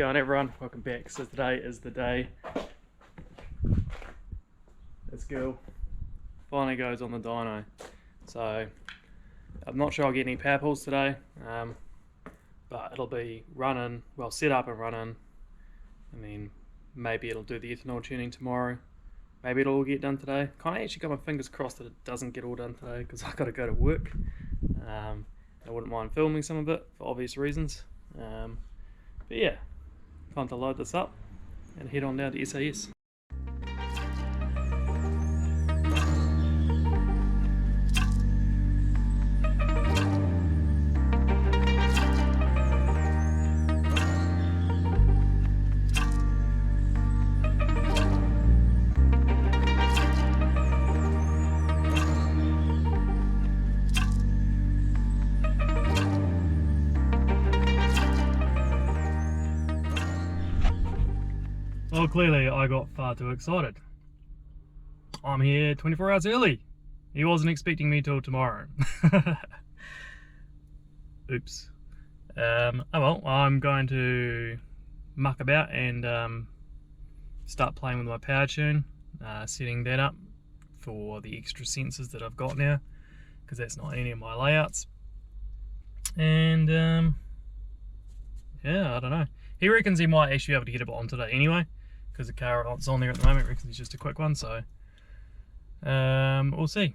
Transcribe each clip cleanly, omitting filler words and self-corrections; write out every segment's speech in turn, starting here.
going everyone? Welcome back. So today is the day this girl finally goes on the dyno. So I'm not sure I'll get any power pulls today, but it'll be running, well, set up and running, and then maybe it'll do the ethanol tuning tomorrow. Maybe it'll all get done today. Kind of actually got my fingers crossed that it doesn't get all done today because I've got to go to work. I wouldn't mind filming some of it for obvious reasons. But yeah, time to load this up and head on down to SAS. Well, clearly I got far too excited. I'm here 24 hours early. He wasn't expecting me till tomorrow. Oops. Oh well, I'm going to muck about and start playing with my power tune, setting that up for the extra sensors that I've got now, because that's not any of my layouts. And yeah, I don't know. He reckons he might actually be able to get it on today anyway, because the car it's on there at the moment. Reckons it's just a quick one, so we'll see.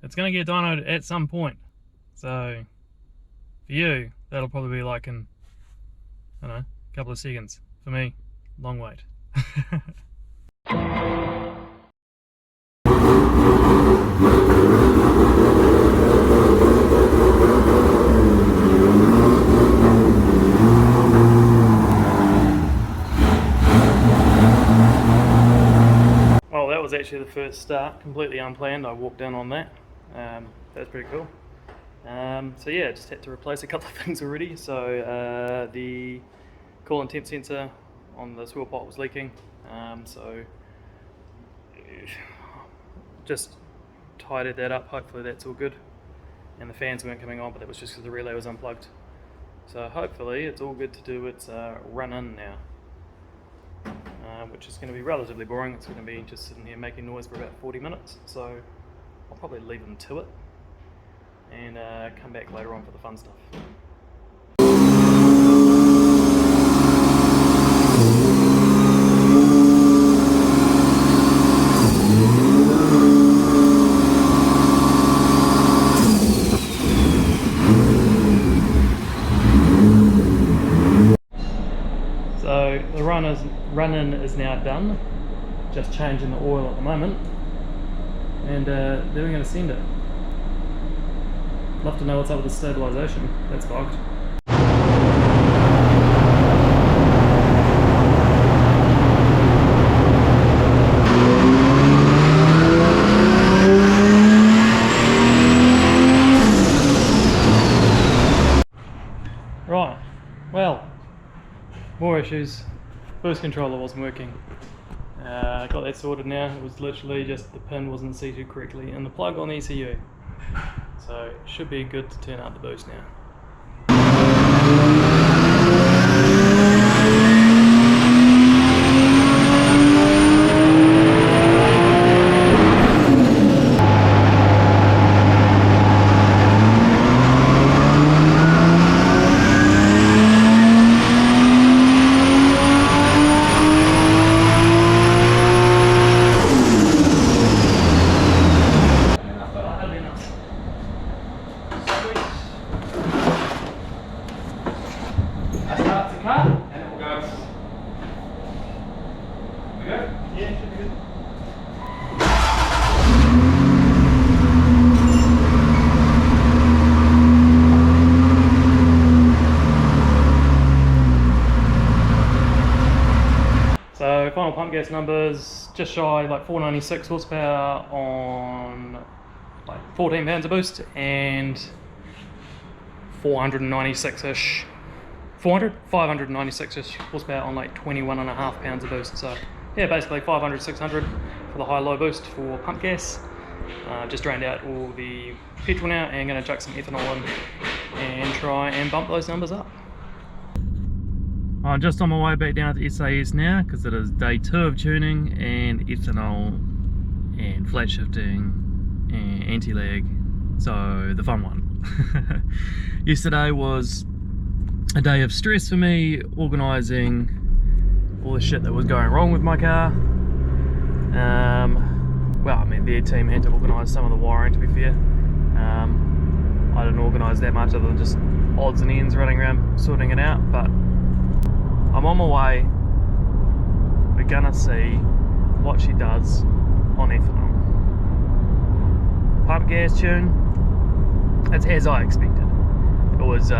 It's going to get dynoed at some point, so for you that'll probably be like in, I don't know, a couple of seconds. For me, long wait. Was actually the first start, completely unplanned. I walked in on that. That's pretty cool. So yeah, just had to replace a couple of things already. So the coolant temp sensor on the swivel pot was leaking, so just tidied that up. Hopefully that's all good. And the fans weren't coming on, but that was just because the relay was unplugged. So hopefully it's all good to do its run in now. Which is going to be relatively boring. It's going to be just sitting here making noise for about 40 minutes, so I'll probably leave them to it and come back later on for the fun stuff. So the run-in is now done, just changing the oil at the moment, and then we're going to send it. Love to know what's up with the stabilisation. That's bugged. Right, well, more issues. Boost controller wasn't working. Got that sorted now. It was literally just the pin wasn't seated correctly in the plug on the ECU. So it should be good to turn out the boost now. So final pump gas numbers, just shy like 496 horsepower on like 14 pounds of boost, and 596-ish horsepower on like 21.5 pounds of boost. So yeah, basically 500, 600 for the high-low boost for pump gas. Just drained out all the petrol now and going to chuck some ethanol in and try and bump those numbers up. I'm just on my way back down to SAS now because it is day 2 of tuning and ethanol and flat shifting and anti-lag, so the fun one. Yesterday was a day of stress for me, organising all the shit that was going wrong with my car. Well, I mean, their team had to organise some of the wiring, to be fair. I didn't organise that much other than just odds and ends running around sorting it out, but I'm on my way. We're gonna see what she does on ethanol. Pump gas tune, it's as I expected. It was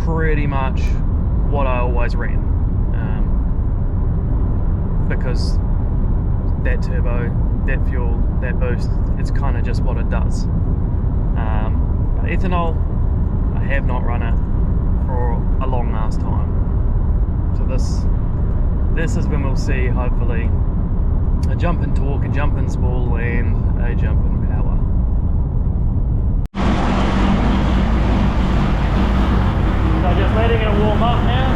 pretty much what I always ran, because that turbo, that fuel, that boost, it's kind of just what it does. But ethanol, I have not run it for a long last time. So this is when we'll see, hopefully, a jump in torque, a jump in spool, and a jump in power. So just letting it warm up now,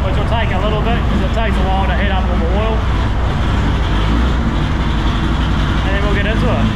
which will take a little bit because it takes a while to heat up all the oil. And then we'll get into it.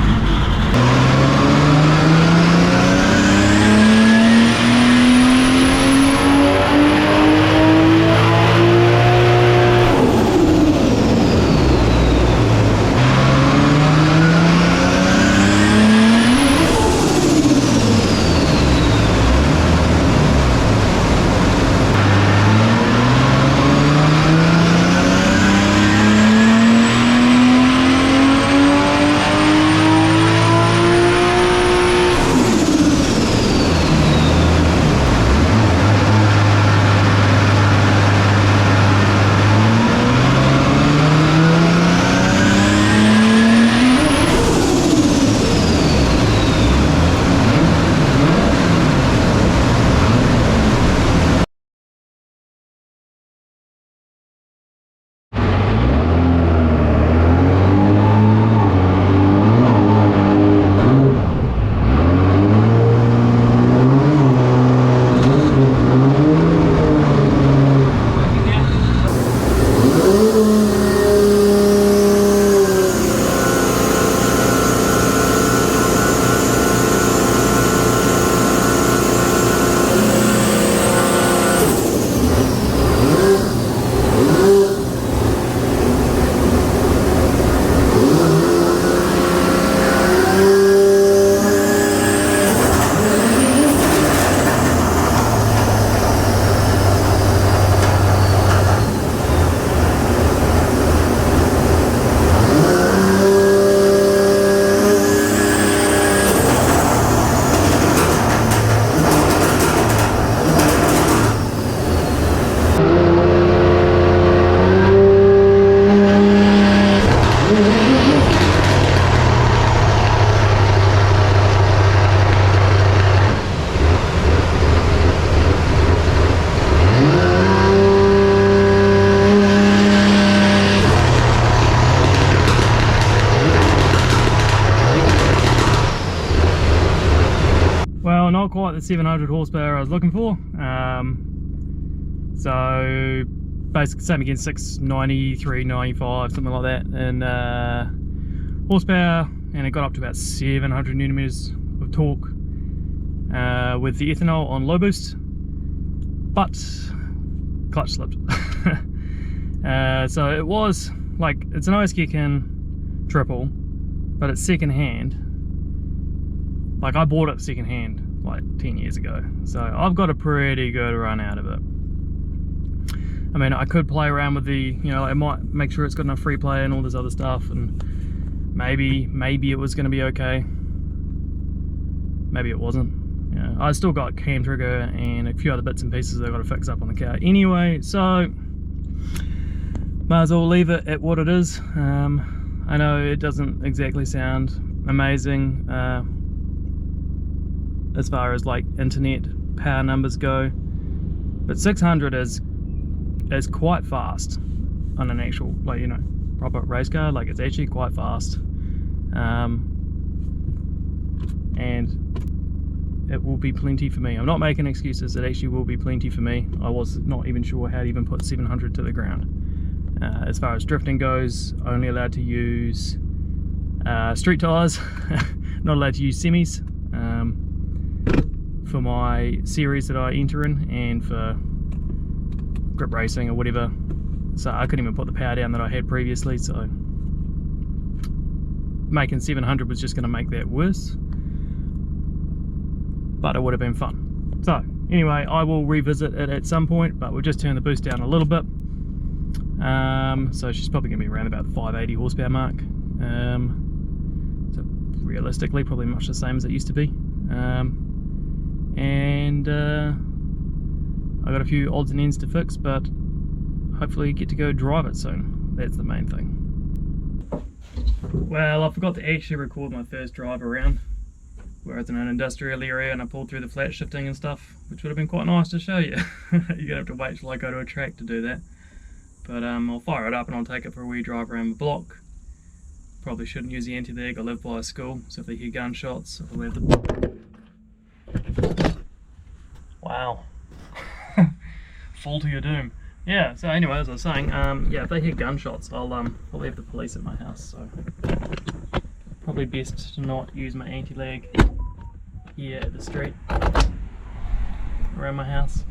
Not quite the 700 horsepower I was looking for. So basically same again, 690, 395, something like that, and horsepower, and it got up to about 700 newton meters of torque with the ethanol on low boost, but clutch slipped. So it was like, it's an Oskikin triple, but it's second hand. Like, I bought it second hand like 10 years ago, so I've got a pretty good run out of it. I mean, I could play around with the, you know, I might make sure it's got enough free play and all this other stuff, and maybe it was going to be okay. Maybe it wasn't. You know, I still got cam trigger and a few other bits and pieces I've got to fix up on the car anyway, so might as well leave it at what it is. I know it doesn't exactly sound amazing as far as like internet power numbers go, but 600 is quite fast on an actual, like, you know, proper race car. Like, it's actually quite fast, and it will be plenty for me. I'm not making excuses, it actually will be plenty for me. I was not even sure how to even put 700 to the ground. As far as drifting goes, only allowed to use street tyres, not allowed to use semis for my series that I enter in, and for grip racing or whatever. So I couldn't even put the power down that I had previously, so making 700 was just going to make that worse, but it would have been fun. So anyway, I will revisit it at some point, but we'll just turn the boost down a little bit. So she's probably going to be around about the 580 horsepower mark. So realistically probably much the same as it used to be. I got a few odds and ends to fix, but hopefully get to go drive it soon. That's the main thing. Well, I forgot to actually record my first drive around, where it's in an industrial area and I pulled through the flat shifting and stuff, which would have been quite nice to show you. You're gonna have to wait till I go to a track to do that. But I'll fire it up and I'll take it for a wee drive around the block. Probably shouldn't use the anti-lag. I live by a school, so if they hear gunshots, I'll have the... Wow. Fall to your doom. Yeah, so anyway, as I was saying, yeah, if they hear gunshots, I'll probably have the police at my house, so probably best to not use my anti-lag here at the street around my house.